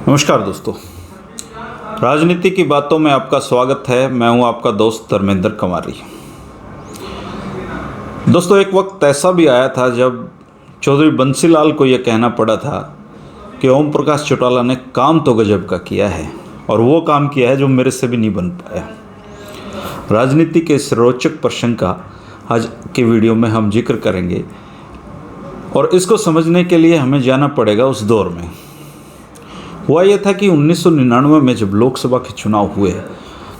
नमस्कार दोस्तों, राजनीति की बातों में आपका स्वागत है। मैं हूं आपका दोस्त धर्मेंद्र कमारी। दोस्तों, एक वक्त ऐसा भी आया था जब चौधरी बंसीलाल को यह कहना पड़ा था कि ओम प्रकाश चौटाला ने काम तो गजब का किया है और वो काम किया है जो मेरे से भी नहीं बन पाया। राजनीति के इस रोचक प्रसंग का आज के वीडियो में हम जिक्र करेंगे और इसको समझने के लिए हमें जाना पड़ेगा उस दौर में। हुआ यह था कि 1999 में जब लोकसभा के चुनाव हुए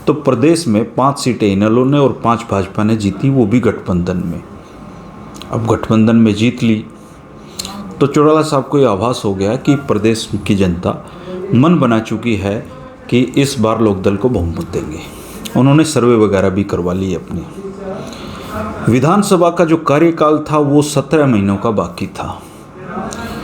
तो प्रदेश में 5 सीटें इनेलो ने और 5 भाजपा ने जीती, वो भी गठबंधन में। अब गठबंधन में जीत ली तो चौटाला साहब को यह आभास हो गया कि प्रदेश की जनता मन बना चुकी है कि इस बार लोकदल को बहुमत देंगे। उन्होंने सर्वे वगैरह भी करवा ली अपनी। विधानसभा का जो कार्यकाल था वो 17 महीनों का बाकी था।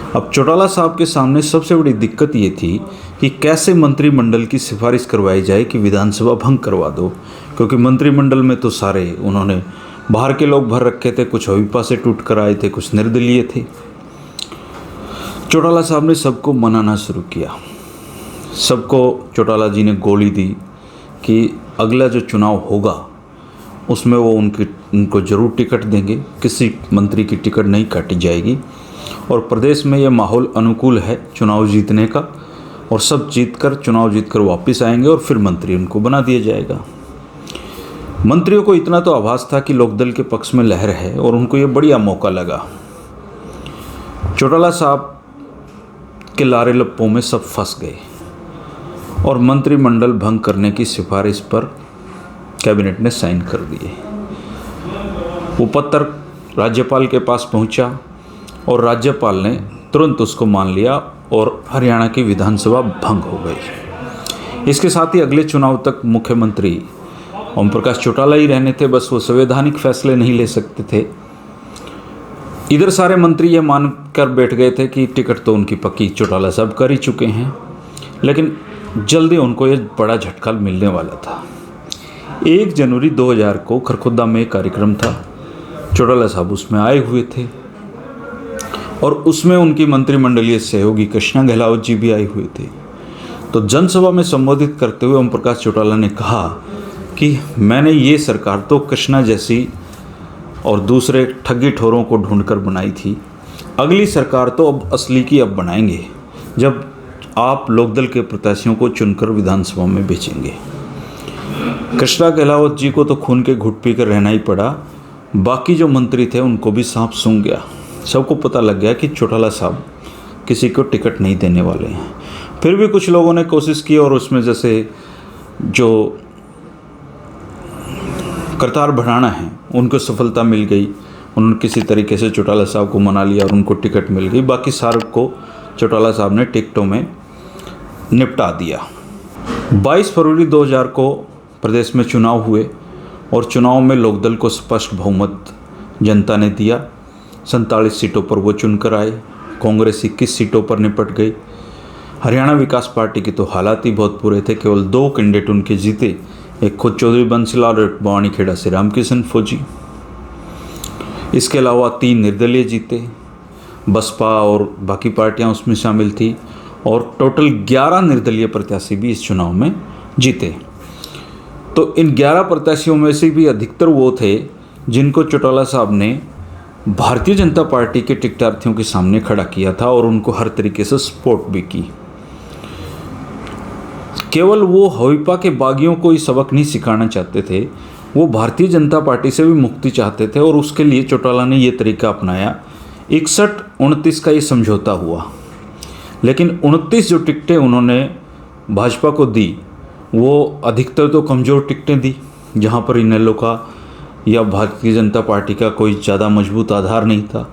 अब चौटाला साहब के सामने सबसे बड़ी दिक्कत ये थी कि कैसे मंत्रिमंडल की सिफारिश करवाई जाए कि विधानसभा भंग करवा दो, क्योंकि मंत्रिमंडल में तो सारे उन्होंने बाहर के लोग भर रखे थे, कुछ अविपा से टूट कर आए थे, कुछ निर्दलीय थे। चौटाला साहब ने सबको मनाना शुरू किया। सबको चौटाला जी ने गोली दी कि अगला जो चुनाव होगा उसमें वो उनको ज़रूर टिकट देंगे, किसी मंत्री की टिकट नहीं काटी जाएगी और प्रदेश में ये माहौल अनुकूल है चुनाव जीतने का, और सब चुनाव जीतकर वापस आएंगे और फिर मंत्री उनको बना दिया जाएगा। मंत्रियों को इतना तो आभास था कि लोकदल के पक्ष में लहर है और उनको ये बढ़िया मौका लगा। चौटाला साहब के लारे लप्पों में सब फंस गए और मंत्रिमंडल भंग करने की सिफारिश पर कैबिनेट ने साइन कर दिए। वो पत्र राज्यपाल के पास पहुंचा और राज्यपाल ने तुरंत उसको मान लिया और हरियाणा की विधानसभा भंग हो गई। इसके साथ ही अगले चुनाव तक मुख्यमंत्री ओम प्रकाश चौटाला ही रहने थे, बस वो संवैधानिक फैसले नहीं ले सकते थे। इधर सारे मंत्री ये मान कर बैठ गए थे कि टिकट तो उनकी पक्की चौटाला साहब कर ही चुके हैं, लेकिन जल्दी उनको ये बड़ा झटका मिलने वाला था। 1 जनवरी 2000 को खरखुद्दा में एक कार्यक्रम था। चौटाला साहब उसमें आए हुए थे और उसमें उनकी मंत्रिमंडलीय सहयोगी कृष्णा गहलोत जी भी आए हुए थे। तो जनसभा में संबोधित करते हुए ओम प्रकाश चौटाला ने कहा कि मैंने ये सरकार तो कृष्णा जैसी और दूसरे ठगी ठोरों को ढूंढकर बनाई थी, अगली सरकार तो अब असली की अब बनाएंगे जब आप लोकदल के प्रत्याशियों को चुनकर विधानसभा में भेजेंगे। कृष्णा गहलोत जी को तो खून के घुट पी कर रहना ही पड़ा, बाकी जो मंत्री थे उनको भी सांप सूंघ गया। सबको पता लग गया कि चौटाला साहब किसी को टिकट नहीं देने वाले हैं। फिर भी कुछ लोगों ने कोशिश की और उसमें जैसे जो करतार भराना है उनको सफलता मिल गई। उन्होंने किसी तरीके से चौटाला साहब को मना लिया और उनको टिकट मिल गई। बाकी सारे को चौटाला साहब ने टिकटों में निपटा दिया। 22 फरवरी 2000 को प्रदेश में चुनाव हुए और चुनाव में लोकदल को स्पष्ट बहुमत जनता ने दिया। 47 सीटों पर वो चुनकर आए। कांग्रेस 21 सीटों पर निपट गई। हरियाणा विकास पार्टी के तो हालात ही बहुत बुरे थे। केवल 2 कैंडिडेट उनके जीते, एक खुद चौधरी बंसीलाल और एक बवानीखेड़ा से रामकिशन फौजी। इसके अलावा 3 निर्दलीय जीते, बसपा और बाकी पार्टियां उसमें शामिल थी और टोटल 11 निर्दलीय प्रत्याशी भी इस चुनाव में जीते। तो इन 11 प्रत्याशियों में से भी अधिकतर वो थे जिनको चौटाला साहब ने भारतीय जनता पार्टी के टिकटार्थियों के सामने खड़ा किया था और उनको हर तरीके से सपोर्ट भी की। केवल वो हविपा के बागियों को ही सबक नहीं सिखाना चाहते थे, वो भारतीय जनता पार्टी से भी मुक्ति चाहते थे और उसके लिए चौटाला ने ये तरीका अपनाया। 61-29 का ये समझौता हुआ, लेकिन 29 जो टिकटें उन्होंने भाजपा को दी वो अधिकतर तो कमज़ोर टिकटें दी, जहाँ पर इनेलो का या भारतीय जनता पार्टी का कोई ज़्यादा मजबूत आधार नहीं था।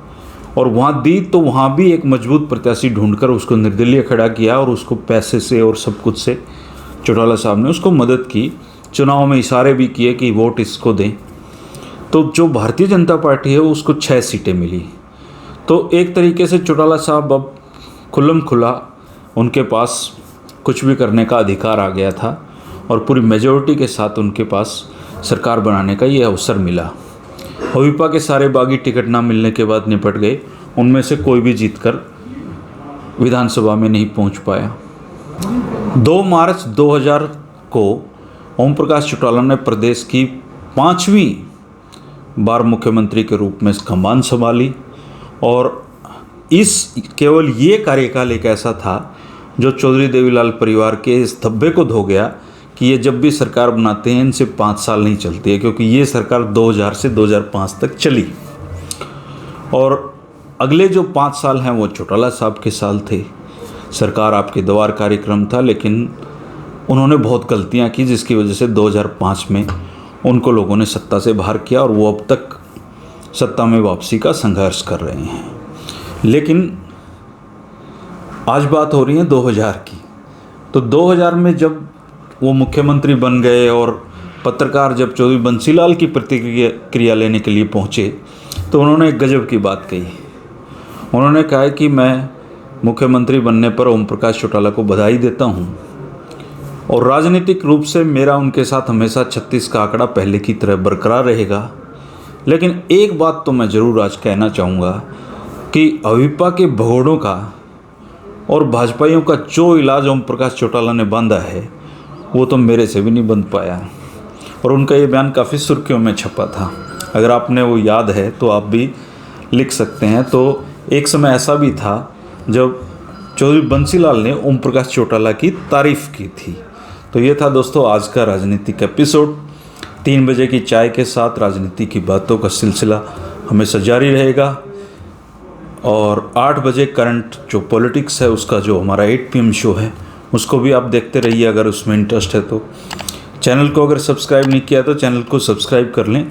और वहाँ दी तो वहाँ भी एक मजबूत प्रत्याशी ढूंढकर उसको निर्दलीय खड़ा किया और उसको पैसे से और सब कुछ से चौटाला साहब ने उसको मदद की। चुनाव में इशारे भी किए कि वोट इसको दें। तो जो भारतीय जनता पार्टी है उसको 6 सीटें मिली। तो एक तरीके से चौटाला साहब अब खुल्लम खुला उनके पास कुछ भी करने का अधिकार आ गया था और पूरी मेजॉरिटी के साथ उनके पास सरकार बनाने का ये अवसर मिला। हविपा के सारे बागी टिकट ना मिलने के बाद निपट गए, उनमें से कोई भी जीतकर विधानसभा में नहीं पहुंच पाया। 2 मार्च 2000 को ओम प्रकाश चौटाला ने प्रदेश की 5वीं बार मुख्यमंत्री के रूप में कमान संभाली और इस केवल ये कार्यकाल एक ऐसा था जो चौधरी देवीलाल परिवार के इस धब्बे को धो गया कि ये जब भी सरकार बनाते हैं इनसे 5 साल नहीं चलती है, क्योंकि ये सरकार 2000 से 2005 तक चली और अगले जो 5 साल हैं वो चौटाला साहब के साल थे। सरकार आपके द्वार कार्यक्रम था, लेकिन उन्होंने बहुत गलतियां की जिसकी वजह से 2005 में उनको लोगों ने सत्ता से बाहर किया और वो अब तक सत्ता में वापसी का संघर्ष कर रहे हैं। लेकिन आज बात हो रही है 2000 की। तो 2000 में जब वो मुख्यमंत्री बन गए और पत्रकार जब चौधरी बंसीलाल की प्रतिक्रिया लेने के लिए पहुंचे तो उन्होंने एक गजब की बात कही। उन्होंने कहा कि मैं मुख्यमंत्री बनने पर ओम प्रकाश चौटाला को बधाई देता हूं और राजनीतिक रूप से मेरा उनके साथ हमेशा 36 का आंकड़ा पहले की तरह बरकरार रहेगा। लेकिन एक बात तो मैं ज़रूर आज कहना चाहूँगा कि अविपा के भगोड़ों का और भाजपाइयों का जो इलाज ओम प्रकाश चौटाला ने बांधा है वो तो मेरे से भी नहीं बंध पाया। और उनका ये बयान काफ़ी सुर्खियों में छपा था। अगर आपने वो याद है तो आप भी लिख सकते हैं। तो एक समय ऐसा भी था जब चौधरी बंसीलाल ने ओम प्रकाश चौटाला की तारीफ़ की थी। तो ये था दोस्तों आज का राजनीतिक एपिसोड। 3 बजे की चाय के साथ राजनीति की बातों का सिलसिला हमेशा जारी रहेगा और 8 बजे करंट जो पॉलिटिक्स है उसका जो हमारा 8 PM शो है उसको भी आप देखते रहिए अगर उसमें इंटरेस्ट है तो। चैनल को अगर सब्सक्राइब नहीं किया तो चैनल को सब्सक्राइब कर लें।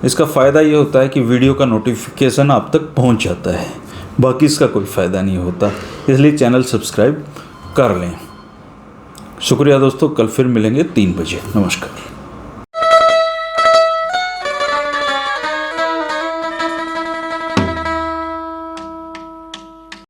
इसका फ़ायदा ये होता है कि वीडियो का नोटिफिकेशन आप तक पहुंच जाता है, बाकी इसका कोई फ़ायदा नहीं होता, इसलिए चैनल सब्सक्राइब कर लें। शुक्रिया दोस्तों, कल फिर मिलेंगे 3 बजे। नमस्कार।